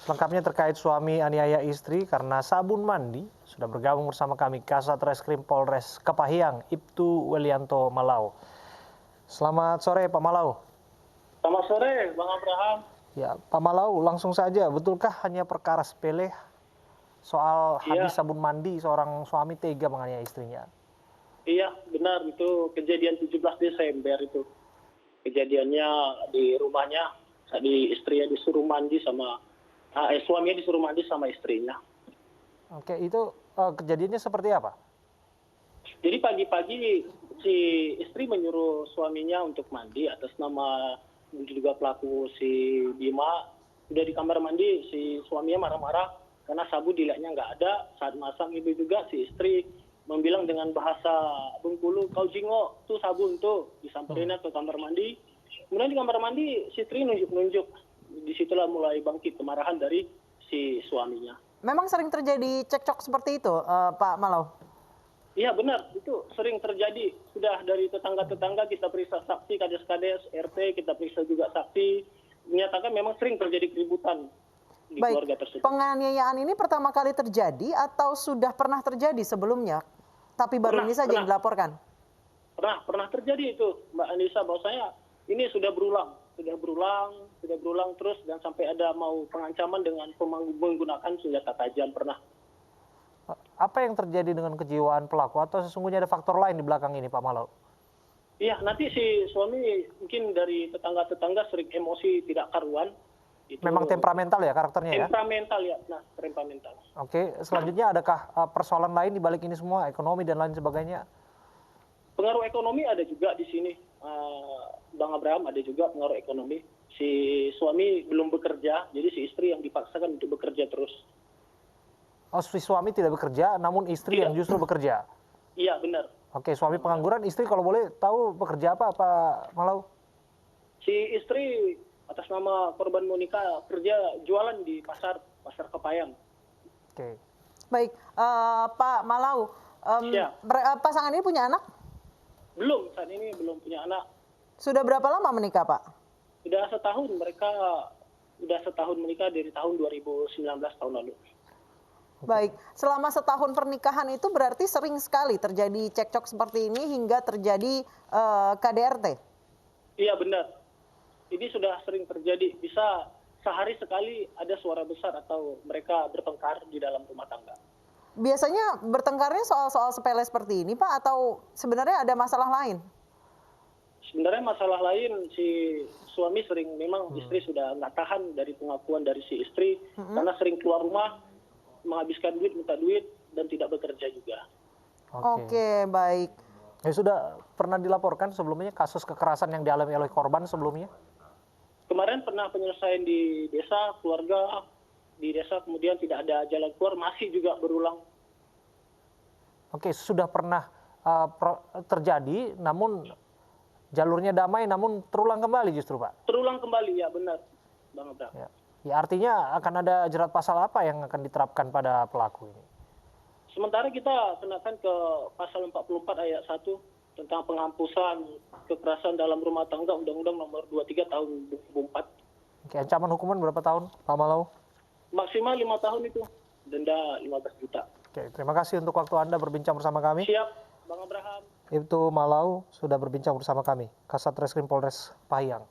Lengkapnya terkait suami aniaya istri karena sabun mandi, sudah bergabung bersama kami Kasat Reskrim Polres Kepahiang, Ibtu Welianto Malau. Selamat sore Pak Malau. Selamat sore Bang Abraham. Ya, Pak Malau, langsung saja, betulkah hanya perkara sepele soal habis sabun mandi seorang suami tega menganiaya istrinya? Iya, benar, itu kejadian 17 Desember itu. Kejadiannya di rumahnya, di istrinya disuruh mandi sama suaminya disuruh mandi sama istrinya. Oke, itu kejadiannya seperti apa? Jadi pagi-pagi si istri menyuruh suaminya untuk mandi atas nama juga pelaku si Bima. Udah di kamar mandi, si suaminya marah-marah karena sabun dilihatnya nggak ada. Saat masang itu juga si istri membilang dengan bahasa Bengkulu, kau jingo, tuh sabun tuh. Disamperinnya ke kamar mandi. Kemudian di kamar mandi si istri nunjuk-nunjuk. Disitulah mulai bangkit kemarahan dari si suaminya. Memang sering terjadi cekcok seperti itu, Pak Malau? Iya benar, itu sering terjadi. Sudah dari tetangga-tetangga kita periksa saksi, kades-kades, RT, kita periksa juga saksi. Menyatakan memang sering terjadi keributan di keluarga tersebut. Penganiayaan ini pertama kali terjadi atau sudah pernah terjadi sebelumnya? Tapi baru ini saja yang dilaporkan? Pernah terjadi itu, Mbak Anissa, bahwasanya ini sudah berulang terus dan sampai ada mau pengancaman dengan menggunakan senjata tajam pernah. Apa yang terjadi dengan kejiwaan pelaku atau sesungguhnya ada faktor lain di belakang ini Pak Malau? Iya, nanti si suami mungkin dari tetangga-tetangga sering emosi tidak karuan. Itu memang temperamental ya karakternya temperamental ya? Temperamental. Oke, selanjutnya adakah persoalan lain di balik ini semua, ekonomi dan lain sebagainya? Pengaruh ekonomi ada juga di sini. Bang Abraham, ada juga pengaruh ekonomi. Si suami belum bekerja, jadi si istri yang dipaksakan untuk bekerja terus. Oh, si suami tidak bekerja, namun istri yang justru bekerja? Iya, benar. Oke, suami pengangguran, istri kalau boleh tahu bekerja apa Pak Malau? Si istri atas nama korban Monika kerja jualan di pasar Kepahiang. Oke. Baik, Pak Malau, pasangan ini punya anak? Belum, saat ini belum punya anak. Sudah berapa lama menikah, Pak? Sudah setahun, menikah dari tahun 2019 tahun lalu. Baik, selama setahun pernikahan itu berarti sering sekali terjadi cekcok seperti ini hingga terjadi KDRT? Iya benar, ini sudah sering terjadi, bisa sehari sekali ada suara besar atau mereka bertengkar di dalam rumah tangga. Biasanya bertengkarnya soal-soal sepele seperti ini Pak, atau sebenarnya ada masalah lain? Sebenarnya masalah lain, si suami sering, memang istri sudah nggak tahan dari pengakuan dari si istri, karena sering keluar rumah, menghabiskan duit, minta duit, dan tidak bekerja juga. Oke, baik. Ya sudah pernah dilaporkan sebelumnya kasus kekerasan yang dialami oleh korban sebelumnya? Kemarin pernah penyelesaian di desa, keluarga di desa, kemudian tidak ada jalan keluar, masih juga berulang. Oke, sudah pernah terjadi, namun jalurnya damai, namun terulang kembali justru Pak? Terulang kembali, ya benar Bang Abraham. Ya, artinya akan ada jerat pasal apa yang akan diterapkan pada pelaku ini? Sementara kita kenakan ke pasal 44 ayat 1 tentang penghapusan kekerasan dalam rumah tangga, Undang-Undang nomor 23 tahun 2004. Oke, ancaman hukuman berapa tahun Pak Malau? Maksimal 5 tahun itu, denda 15 juta. Oke, terima kasih untuk waktu Anda berbincang bersama kami. Siap, Bang Abraham. Ibtu Malau sudah berbincang bersama kami, Kasat Reskrim Polres Kepahiang.